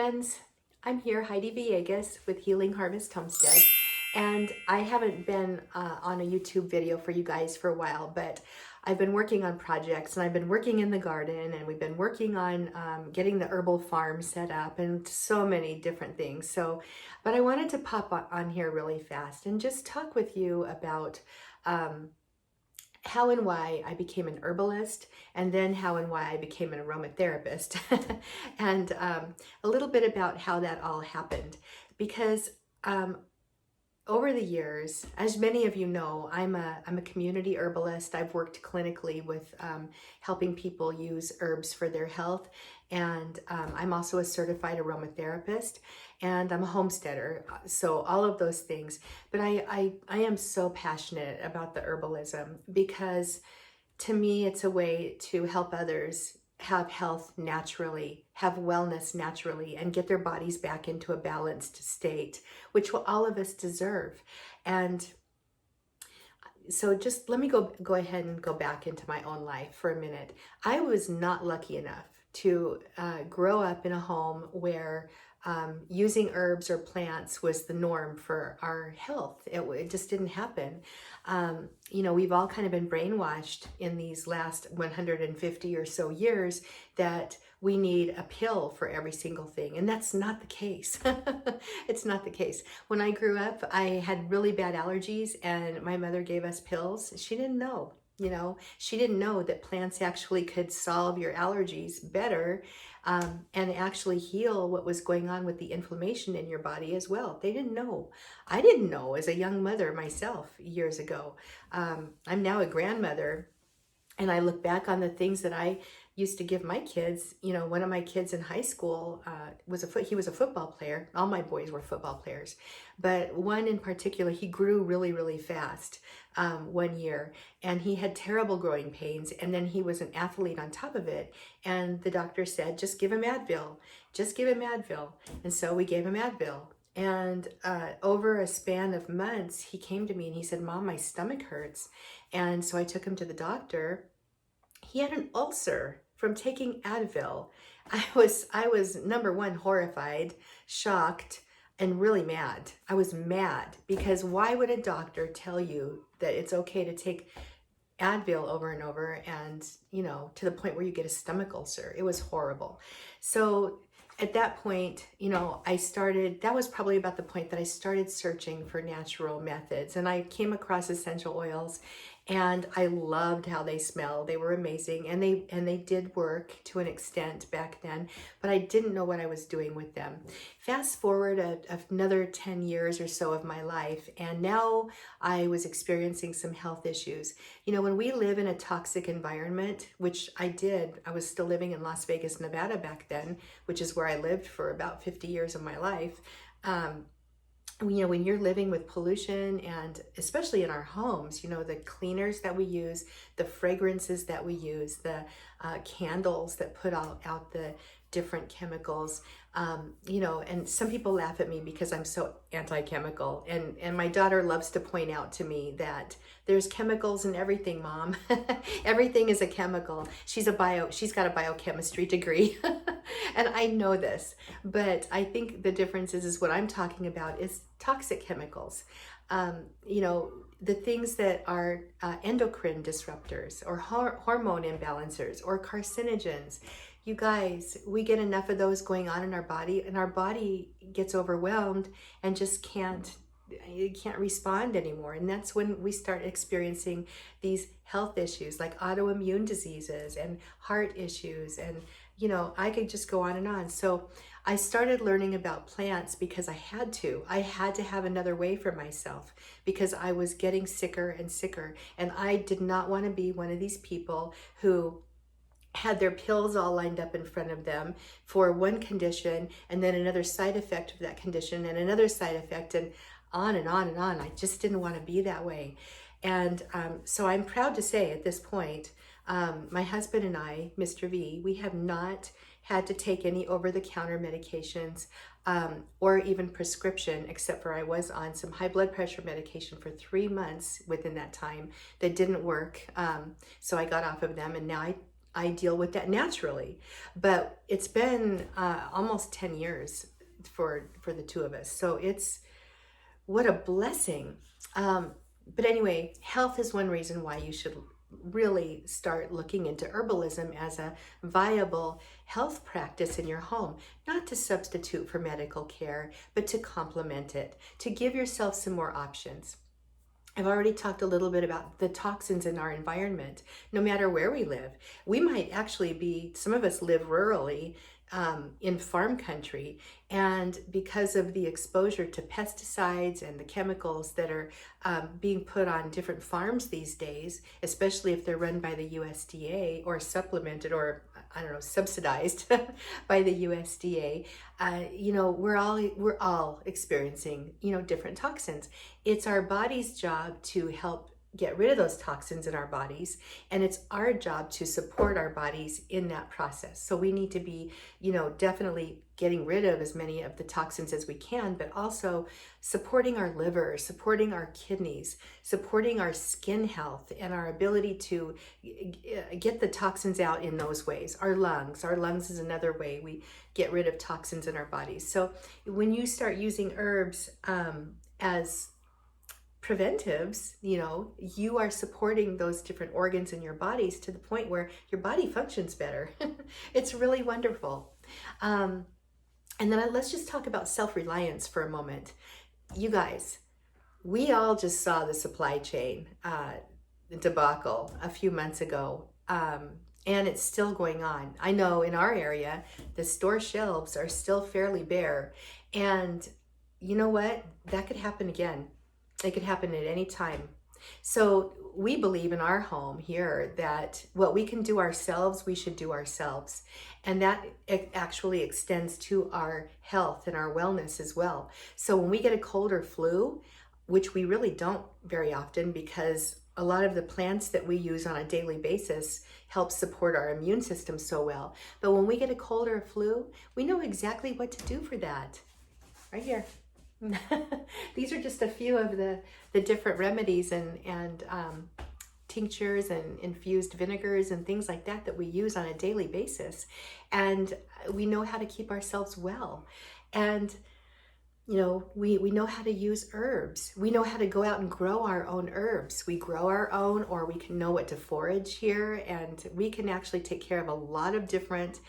friends, I'm here, Heidi Villegas with Healing Harvest Homestead, and I haven't been on a YouTube video for you guys for a while, but I've been working on projects, and I've been working in the garden, and we've been working on getting the herbal farm set up and so many different things. But I wanted to pop on here really fast and just talk with you about how and why I became an herbalist, and then how and why I became an aromatherapist, and a little bit about how that all happened. Because over the years, as many of you know, I'm a community herbalist. I've worked clinically with helping people use herbs for their health, and I'm also a certified aromatherapist, and I'm a homesteader, so all of those things. But I am so passionate about the herbalism, because to me it's a way to help others have health naturally, have wellness naturally, and get their bodies back into a balanced state, which all of us deserve. And so just let me go ahead and go back into my own life for a minute. I was not lucky enough to grow up in a home where using herbs or plants was the norm for our health. It just didn't happen. You know, we've all kind of been brainwashed in these last 150 or so years that we need a pill for every single thing. And that's not the case. It's not the case. When I grew up, I had really bad allergies, and my mother gave us pills. She didn't know. She didn't know that plants actually could solve your allergies better, and actually heal what was going on with the inflammation in your body as well. They didn't know. I didn't know as a young mother myself years ago. I'm now a grandmother, and I look back on the things that I used to give my kids. One of my kids in high school he was a football player. All my boys were football players, but one in particular, he grew really, really fast one year, and he had terrible growing pains, and then he was an athlete on top of it, and the doctor said, just give him Advil, just give him Advil. And so we gave him Advil. And over a span of months, he came to me and he said, Mom, my stomach hurts. And so I took him to the doctor. He had an ulcer from taking Advil. I was number one, horrified, shocked, and really mad. I was mad, because why would a doctor tell you that it's okay to take Advil over and over, and to the point where you get a stomach ulcer? It was horrible. So at that point, that was probably about the point that I started searching for natural methods, and I came across essential oils, and I loved how they smelled. They were amazing, and they did work to an extent back then, but I didn't know what I was doing with them. Fast forward another 10 years or so of my life, and now I was experiencing some health issues. When we live in a toxic environment, which I did, I was still living in Las Vegas, Nevada back then, which is where I lived for about 50 years of my life. When you're living with pollution, and especially in our homes, the cleaners that we use, the fragrances that we use, the candles that put out the different chemicals, and some people laugh at me because I'm so anti-chemical, and my daughter loves to point out to me that there's chemicals in everything, Mom. Everything is a chemical. She's got a biochemistry degree. And I know this, but I think the difference is what I'm talking about is toxic chemicals. The things that are endocrine disruptors, or hormone imbalancers, or carcinogens. You guys, we get enough of those going on in our body, and our body gets overwhelmed and just can't respond anymore. And that's when we start experiencing these health issues like autoimmune diseases and heart issues, and I could just go on and on. So I started learning about plants because I had to have another way for myself, because I was getting sicker and sicker, and I did not want to be one of these people who had their pills all lined up in front of them for one condition, and then another side effect of that condition, and another side effect, and on and on and on. I just didn't want to be that way. And so I'm proud to say at this point, my husband and I, Mr. V, we have not had to take any over-the-counter medications or even prescription, except for I was on some high blood pressure medication for 3 months within that time that didn't work. So I got off of them, and now I deal with that naturally. But it's been almost 10 years for the two of us. So it's what a blessing. But anyway, health is one reason why you should really start looking into herbalism as a viable health practice in your home, not to substitute for medical care, but to complement it, to give yourself some more options. I've already talked a little bit about the toxins in our environment, no matter where we live. We might actually be, some of us live rurally, in farm country, and because of the exposure to pesticides and the chemicals that are being put on different farms these days, especially if they're run by the USDA or supplemented or I don't know, subsidized by the USDA, we're all experiencing, different toxins. It's our body's job to help get rid of those toxins in our bodies, and it's our job to support our bodies in that process. So we need to be, definitely getting rid of as many of the toxins as we can, but also supporting our liver, supporting our kidneys, supporting our skin health, and our ability to get the toxins out in those ways. Our lungs is another way we get rid of toxins in our bodies. So when you start using herbs as preventives, you are supporting those different organs in your bodies to the point where your body functions better. It's really wonderful. And then let's just talk about self-reliance for a moment. You guys, we all just saw the supply chain debacle a few months ago, and it's still going on. I know in our area, the store shelves are still fairly bare, and you know what? That could happen again. It could happen at any time. So we believe in our home here that what we can do ourselves, we should do ourselves. And that actually extends to our health and our wellness as well. So when we get a cold or flu, which we really don't very often because a lot of the plants that we use on a daily basis help support our immune system so well. But when we get a cold or a flu, we know exactly what to do for that. Right here. These are just a few of the different remedies and tinctures and infused vinegars and things like that we use on a daily basis. And we know how to keep ourselves well. And, we know how to use herbs. We know how to go out and grow our own herbs. We grow our own, or we can know what to forage here. And we can actually take care of a lot of different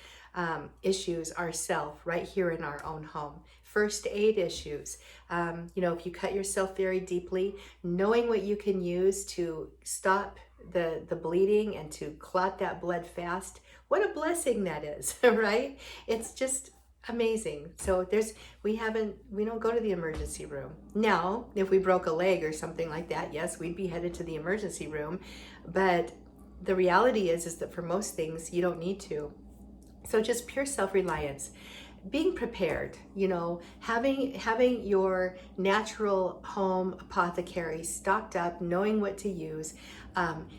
issues ourselves right here in our own home. First aid issues. If you cut yourself very deeply, knowing what you can use to stop the bleeding and to clot that blood fast, what a blessing that is, right? It's just amazing. So we don't go to the emergency room. Now, if we broke a leg or something like that, yes, we'd be headed to the emergency room. But the reality is that for most things, you don't need to. So just pure self-reliance, being prepared, having your natural home apothecary stocked up, knowing what to use,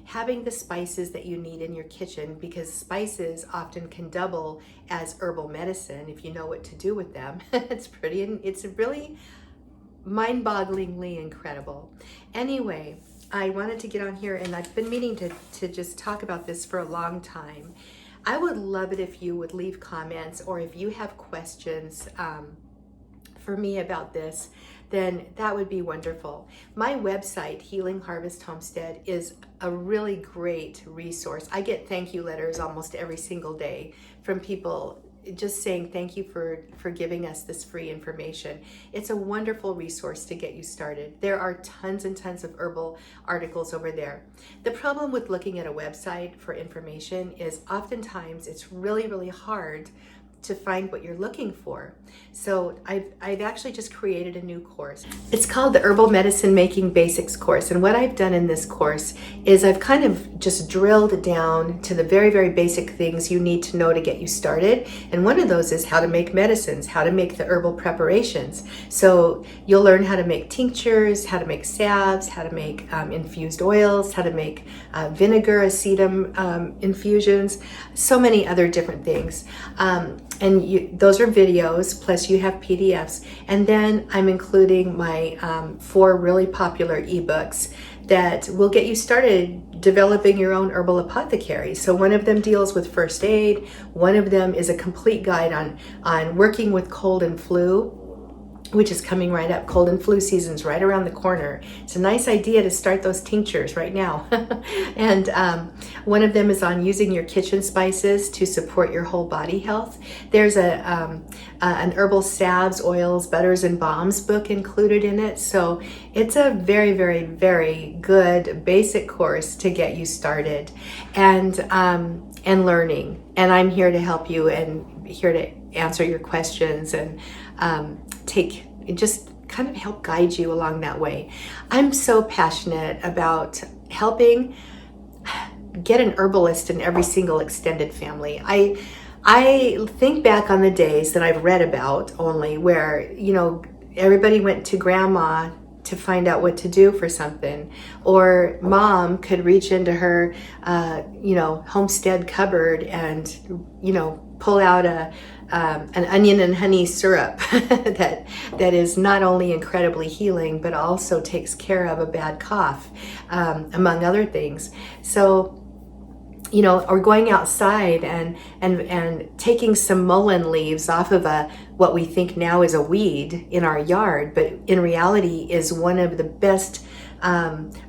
having the spices that you need in your kitchen, because spices often can double as herbal medicine if you know what to do with them. It's really mind-bogglingly incredible. Anyway, I wanted to get on here, and I've been meaning to just talk about this for a long time. I would love it if you would leave comments, or if you have questions for me about this, then that would be wonderful. My website, Healing Harvest Homestead, is a really great resource. I get thank you letters almost every single day from people just saying thank you for giving us this free information. It's a wonderful resource to get you started. There are tons and tons of herbal articles over there. The problem with looking at a website for information is oftentimes it's really, really hard to find what you're looking for. So I've actually just created a new course. It's called the Herbal Medicine Making Basics course. And what I've done in this course is I've kind of just drilled down to the very, very basic things you need to know to get you started. And one of those is how to make medicines, how to make the herbal preparations. So you'll learn how to make tinctures, how to make salves, how to make infused oils, how to make vinegar, acetum infusions, so many other different things. And those are videos, plus you have PDFs. And then I'm including my 4 really popular ebooks that will get you started developing your own herbal apothecary. So one of them deals with first aid. One of them is a complete guide on working with cold and flu, which is coming right up. Cold and flu season's right around the corner. It's a nice idea to start those tinctures right now. And one of them is on using your kitchen spices to support your whole body health. There's an herbal salves, oils, butters, and balms book included in it. So it's a very, very, very good basic course to get you started and learning. And I'm here to help you and here to answer your questions and just kind of help guide you along that way. I'm so passionate about helping get an herbalist in every single extended family. I think back on the days that I've read about only where, you know, everybody went to grandma to find out what to do for something, or mom could reach into her, homestead cupboard and, pull out an onion and honey syrup that is not only incredibly healing, but also takes care of a bad cough, among other things. So, or going outside and taking some mullein leaves off of what we think now is a weed in our yard, but in reality is one of the best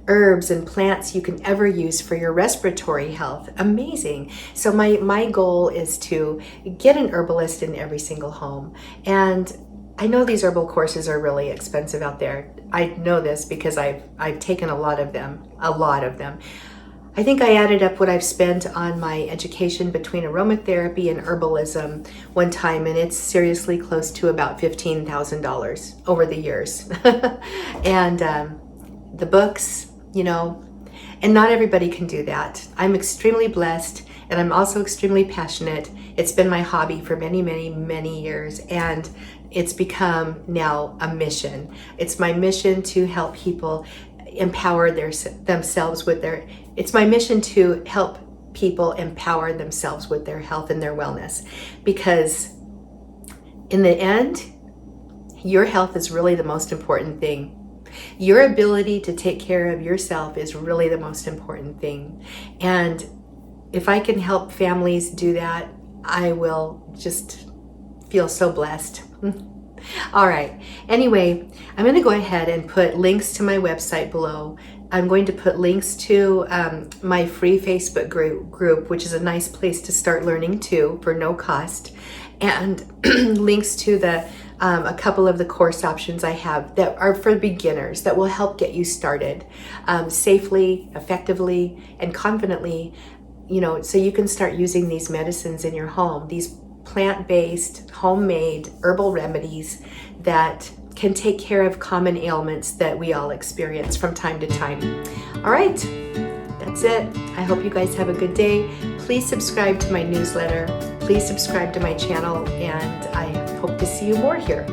herbs and plants you can ever use for your respiratory health. Amazing. So my goal is to get an herbalist in every single home. And I know these herbal courses are really expensive out there. I know this because I've taken a lot of them. I think I added up what I've spent on my education between aromatherapy and herbalism one time, and it's seriously close to about $15,000 over the years. And the books, and not everybody can do that. I'm extremely blessed, and I'm also extremely passionate. It's been my hobby for many, many, many years, and it's become now a mission. It's my mission to help people empower themselves with their, it's my mission to help people empower themselves with their health and their wellness, because in the end, your health is really the most important thing. Your ability to take care of yourself is really the most important thing. And if I can help families do that, I will just feel so blessed. All right. Anyway, I'm going to go ahead and put links to my website below. I'm going to put links to my free Facebook group, which is a nice place to start learning too for no cost, and links to a couple of the course options I have that are for beginners that will help get you started safely, effectively, and confidently, so you can start using these medicines in your home, these plant-based, homemade herbal remedies that can take care of common ailments that we all experience from time to time. All right, that's it. I hope you guys have a good day. Please subscribe to my newsletter. Please subscribe to my channel, and I hope to see you more here.